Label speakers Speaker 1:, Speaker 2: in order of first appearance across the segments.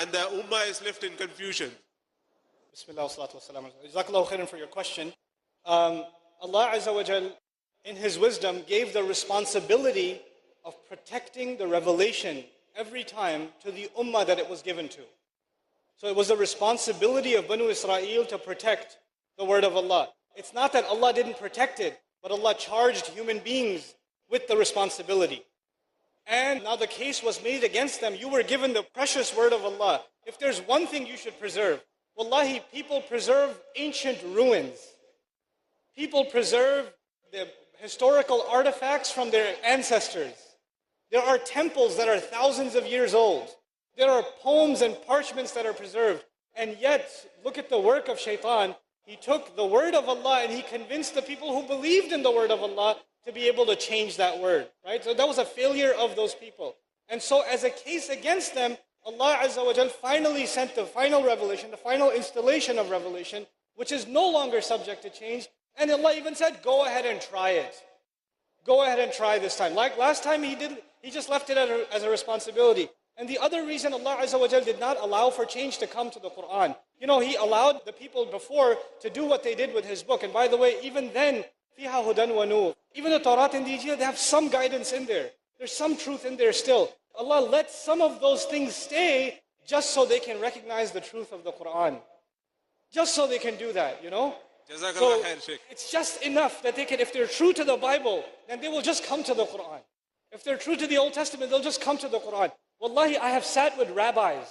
Speaker 1: and the ummah is left in confusion.
Speaker 2: Bismillah wa salatu wa salam. Jazakallahu khairan for your question. Allah Azza wa Jal, in His wisdom, gave the responsibility of protecting the revelation every time to the ummah that it was given to. So it was the responsibility of Banu Israel to protect the word of Allah. It's not that Allah didn't protect it, but Allah charged human beings with the responsibility. And now the case was made against them. You were given the precious word of Allah. If there's one thing you should preserve, wallahi, people preserve ancient ruins. People preserve the historical artifacts from their ancestors. There are temples that are thousands of years old. There are poems and parchments that are preserved. And yet, look at the work of shaitan. He took the word of Allah and he convinced the people who believed in the word of Allah to be able to change that word, right? So that was a failure of those people. And so as a case against them, Allah Azza wa Jal finally sent the final revelation, the final installation of revelation, which is no longer subject to change. And Allah even said, go ahead and try it. Go ahead and try this time. Like last time he just left it as a responsibility. And the other reason Allah Azza wa Jal did not allow for change to come to the Quran, He allowed the people before to do what they did with His book. And by the way, even then, فِيهَا هُدًى وَنُورٌ. Even the Torah and the Injil, they have some guidance in there. There's some truth in there still. Allah let some of those things stay just so they can recognize the truth of the Quran. Just so they can do that, So it's just enough that they can, if they're true to the Bible, then they will just come to the Quran. If they're true to the Old Testament, they'll just come to the Quran. Wallahi, I have sat with rabbis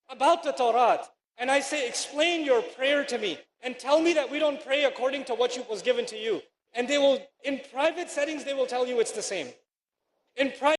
Speaker 2: about the Torah, and I say, explain your prayer to me, and tell me that we don't pray according to what was given to you. And they will, in private settings, they will tell you it's the same. In private